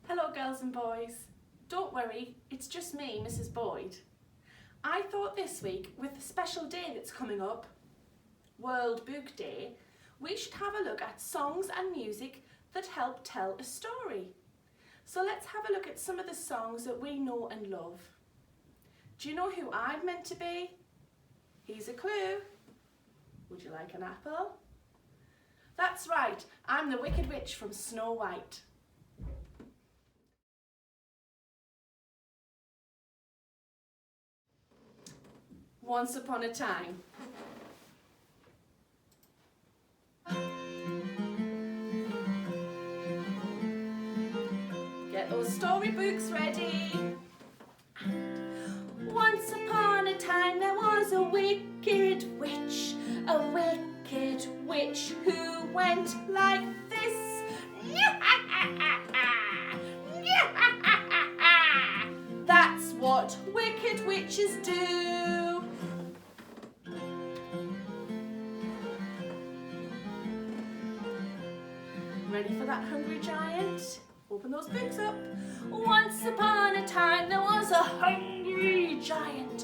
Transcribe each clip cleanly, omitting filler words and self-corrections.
Hello girls and boys. Don't worry, it's just me, Mrs. Boyd. I thought this week, with the special day that's coming up, World Book Day, we should have a look at songs and music that help tell a story. So let's have a look at some of the songs that we know and love. Do you know who I'm meant to be? Here's a clue. Would you like an apple? That's right, I'm the Wicked Witch from Snow White. Once upon a time. Get those storybooks ready. Once upon a time there was a wicked witch who went like this. That's what wicked witches do. Ready for that hungry giant? Open those books up. Once upon a time there was a hungry giant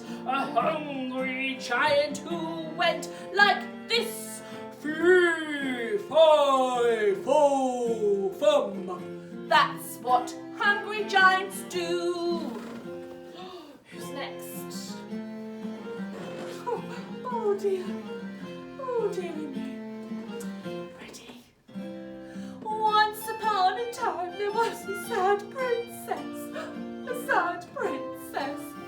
who went like this. Fee, fi, fo, fum. That's what hungry giants do. Who's next? Oh dear. Oh dearie me. Ready? Once upon a time there was a sad princess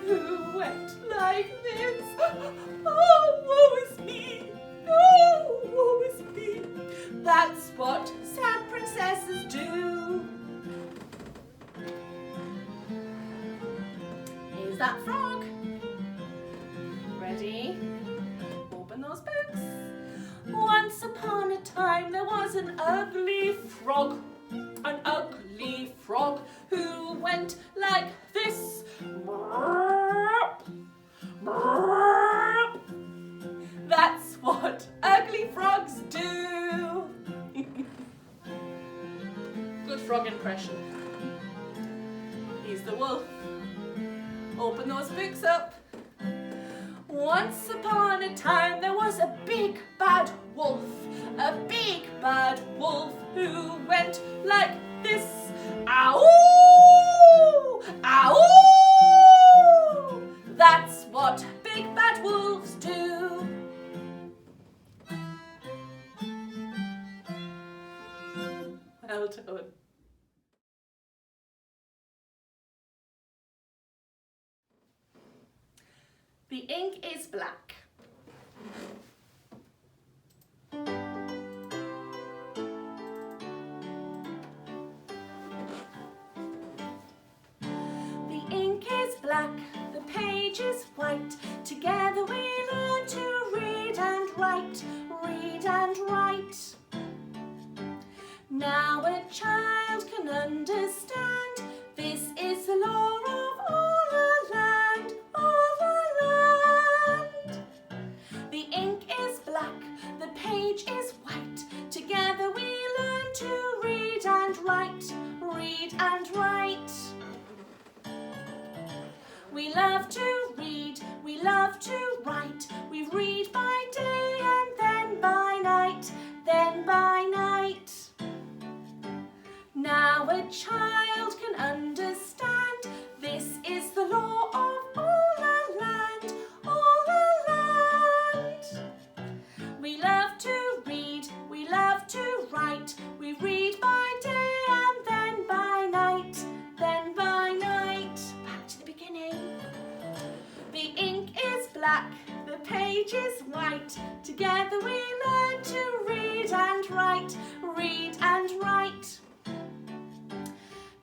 who went like this. Oh, woe is me. Oh, woe is me. That's what sad princesses do. Here's that frog. Ready? Open those books. Once upon a time there was an ugly frog who went like this. That's what ugly frogs do. Good frog impression. He's the wolf. Open those books up. Once upon a time there was a big bad wolf who went like this. Ow! Ow! That's what big bad wolves do. Well done. The ink is black. The ink is black, the page is white. Together we learn to read and write, read and write. Now a child can understand, this is the law of all the land, all the land. The ink is black, the page is white. Together we learn to read and write, read and write. We love to read, we love to write. We read by day and then by night, then by night. Now a child can understand, this is the law of all the land, all the land. We love to read, we love to write. We read by day and then by night, then by night. Back to the beginning. The ink is black, the page is white. Together we learn to read and write, read and write.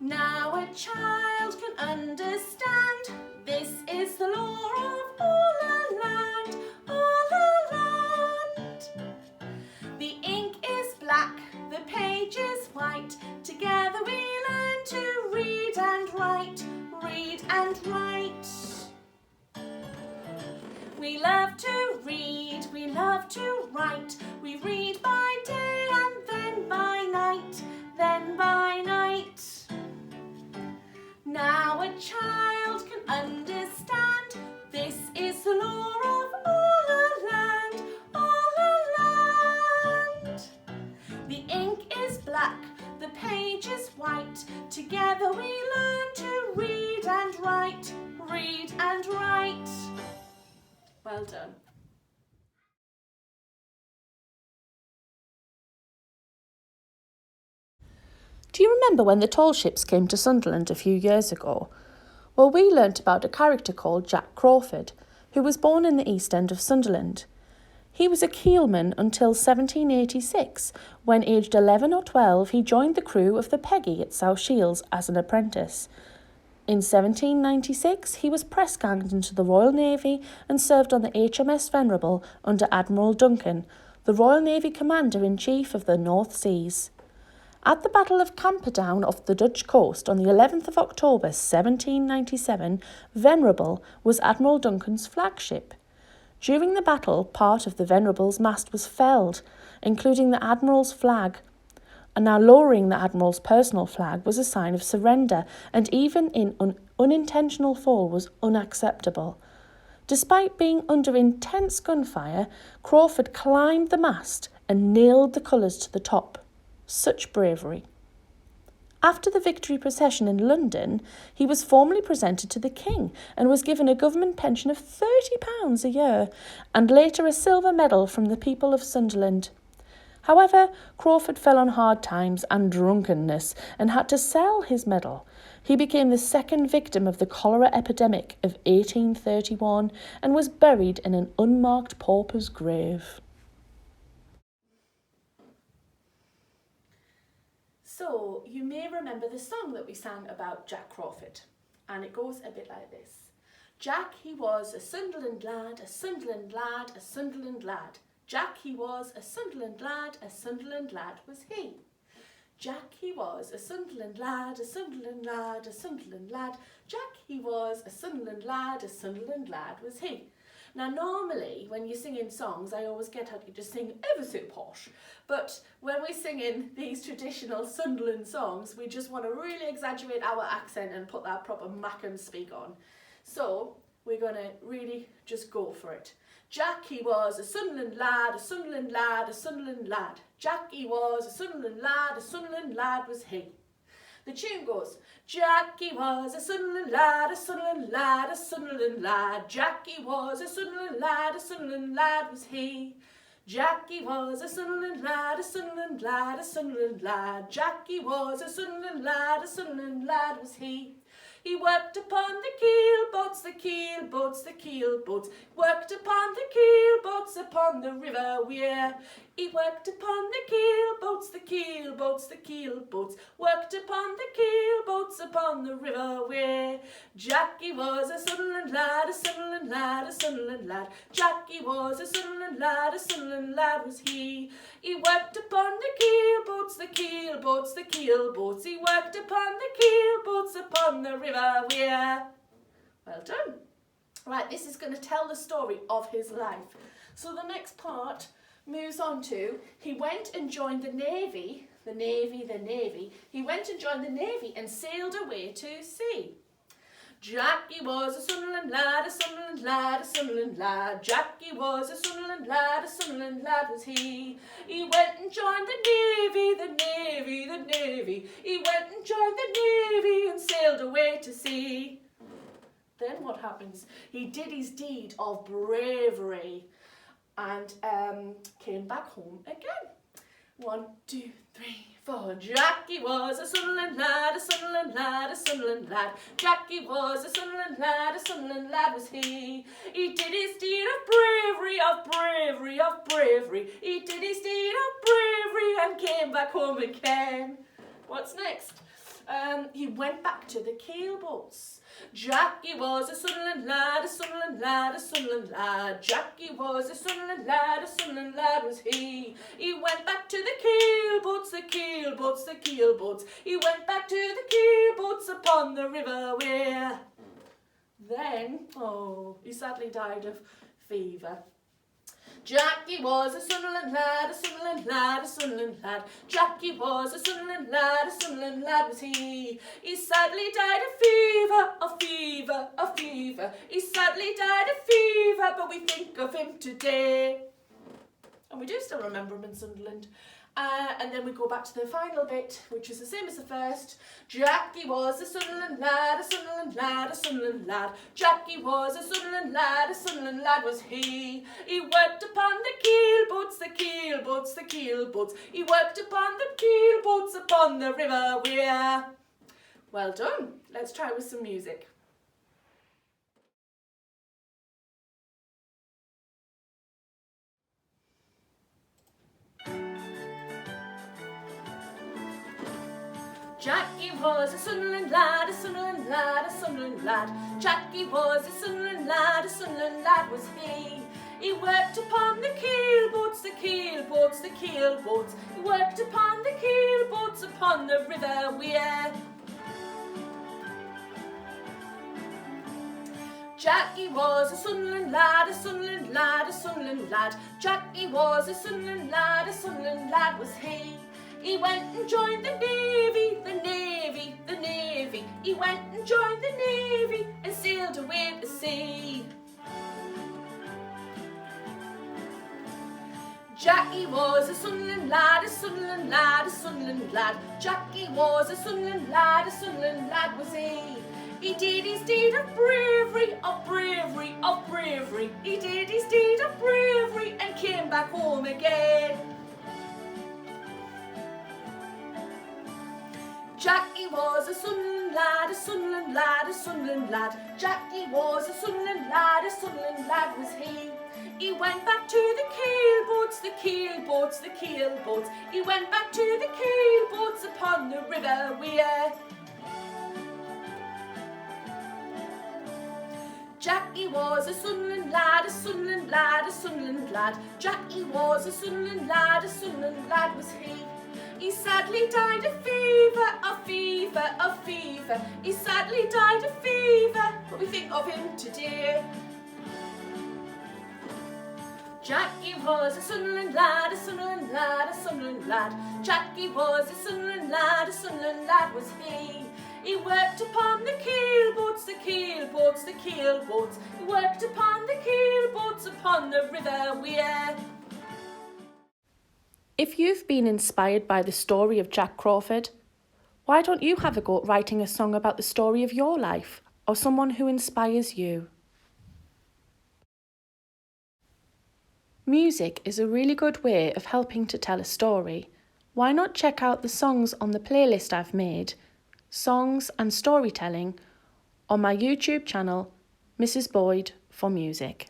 Now a child can understand, this is the law of all the land, all the land. The ink is black, the page is white. Together we learn to read and write, read and write. We love to read, we love to write. We read by day and then by night, then by night. child can understand. This is the lore of all the land, all the land. The ink is black, the page is white. Together we learn to read and write, read and write. Well done. Do you remember when the tall ships came to Sunderland a few years ago? Well, we learnt about a character called Jack Crawford, who was born in the East End of Sunderland. He was a keelman until 1786, when aged 11 or 12 he joined the crew of the Peggy at South Shields as an apprentice. In 1796 he was press-ganged into the Royal Navy and served on the HMS Venerable under Admiral Duncan, the Royal Navy Commander-in-Chief of the North Seas. At the Battle of Camperdown off the Dutch coast on the 11th of October 1797, Venerable was Admiral Duncan's flagship. During the battle, part of the Venerable's mast was felled, including the Admiral's flag. And now lowering the Admiral's personal flag was a sign of surrender, and even an unintentional fall was unacceptable. Despite being under intense gunfire, Crawford climbed the mast and nailed the colours to the top. Such bravery. After the victory procession in London, he was formally presented to the King and was given a government pension of £30 a year and later a silver medal from the people of Sunderland. However, Crawford fell on hard times and drunkenness and had to sell his medal. He became the second victim of the cholera epidemic of 1831 and was buried in an unmarked pauper's grave. So, you may remember the song that we sang about Jack Crawford, and it goes a bit like this. Jack, he was a Sunderland lad, a Sunderland lad, a Sunderland lad. Jack, he was a Sunderland lad, a Sunderland lad was he. Jack, he was a Sunderland lad, a Sunderland lad, a Sunderland lad. Jack, he was a Sunderland lad, a Sunderland lad was he. Now, normally, when you're singing songs, I always get out you just sing ever so posh. But when we're singing these traditional Sunderland songs, we just want to really exaggerate our accent and put that proper mac and speak on. So, we're going to really just go for it. Jack, he was a Sunderland lad, a Sunderland lad, a Sunderland lad. Jack, he was a Sunderland lad, a Sunderland lad was he. The tune goes, Jackie was a Sunderland lad, a Sunderland lad, a Sunderland lad. Jackie was a Sunderland lad, a Sunderland lad was he. Jackie was a Sunderland lad, a Sunderland lad, a Sunderland lad. Jackie was a Sunderland lad, a Sunderland lad was he. He worked upon the keel boats, the keel boats, the keel boats. Worked upon the keel boats upon the river Wear. He worked upon the keel boats, the keel boats, the keel boats. Worked upon the keel boats upon the river Wear. Jackie was a Sunderland lad, a Sunderland lad, a Sunderland lad. Jackie was a Sunderland lad, a Sunderland lad was he. He worked upon the keel boats, the keel boats, the keel boats. He worked upon the keel boats upon the river Wear. Well done. Right, this is going to tell the story of his life. So the next part moves on to, he went and joined the Navy. He went and joined the Navy and sailed away to sea. Jackie was a Sunderland lad, a Sunderland lad, a Sunderland lad. Jackie was a Sunderland lad, a Sunderland lad was he. He went and joined the Navy, the Navy, the Navy. He went and joined the Navy and sailed away to sea. Then what happens? He did his deed of bravery and came back home again. 1, 2, 3, 4. Jackie was a Sunderland lad, a Sunderland lad, a Sunderland lad. Jackie was a Sunderland lad, a Sunderland lad was he. He did his deed of bravery, of bravery, of bravery. He did his deed of bravery and came back home again. What's next? He went back to the keel boats. Jackie was a Sunderland lad, a Sunderland lad, a Sunderland lad. Jackie was a Sunderland lad, a Sunderland lad was he. He went back to the keel boats, the keel boats, the keel boats. He went back to the keel boats upon the river Wear. Then, he sadly died of fever. Jackie was a Sunderland lad, a Sunderland lad, a Sunderland lad. Jackie was a Sunderland lad, a Sunderland lad was he. He sadly died of fever, of fever, of fever. He sadly died of fever, but we think of him today. And we do still remember him in Sunderland. And then we go back to the final bit, which is the same as the first. Jackie was a Sunderland lad, a Sunderland lad, a Sunderland lad. Jackie was a Sunderland lad, a Sunderland lad was he. He worked upon the keel boats, the keel boats, the keel boats. He worked upon the keel boats upon the river Wear. Well done. Let's try with some music. Jackie was a Sunderland lad, a Sunderland lad, a Sunderland lad. Jackie was a Sunderland lad, a Sunderland lad was he. He worked upon the keel boats, the keel boats, the keel boats. He worked upon the keel boats upon the river Wear. Jackie was a Sunderland lad, a Sunderland lad, a Sunderland lad. Jackie was a Sunderland lad, a Sunderland lad was he. He went and joined the Navy, the Navy, the Navy. He went and joined the Navy and sailed away to sea. Jackie was a Sunderland lad, a Sunderland lad, a Sunderland lad. Jackie was a Sunderland lad, a Sunderland lad was he. He did his deed of bravery, of bravery, of bravery. He did his deed of bravery and came back home again. Jackie was a Sunderland lad, a Sunderland lad, a Sunderland lad. Jackie was a Sunderland lad, a Sunderland lad was he. He went back to the keel boats, the keel boats, the keel boats. He went back to the keel boats upon the river Wear. Jackie was a Sunderland lad, a Sunderland lad, a Sunderland lad. Jackie was a Sunderland lad, a Sunderland lad was he. He sadly died of fever, of fever, of fever. He sadly died of fever, but we think of him today. Jackie was a Sunderland lad, a Sunderland lad, a Sunderland lad. Jackie was a Sunderland lad, a Sunderland lad was he. He worked upon the keel boats, the keel boats, the keel boats. He worked upon the keel boats upon the river Wear. If you've been inspired by the story of Jack Crawford, why don't you have a go at writing a song about the story of your life or someone who inspires you? Music is a really good way of helping to tell a story. Why not check out the songs on the playlist I've made, Songs and Storytelling, on my YouTube channel, Mrs. Boyd for Music.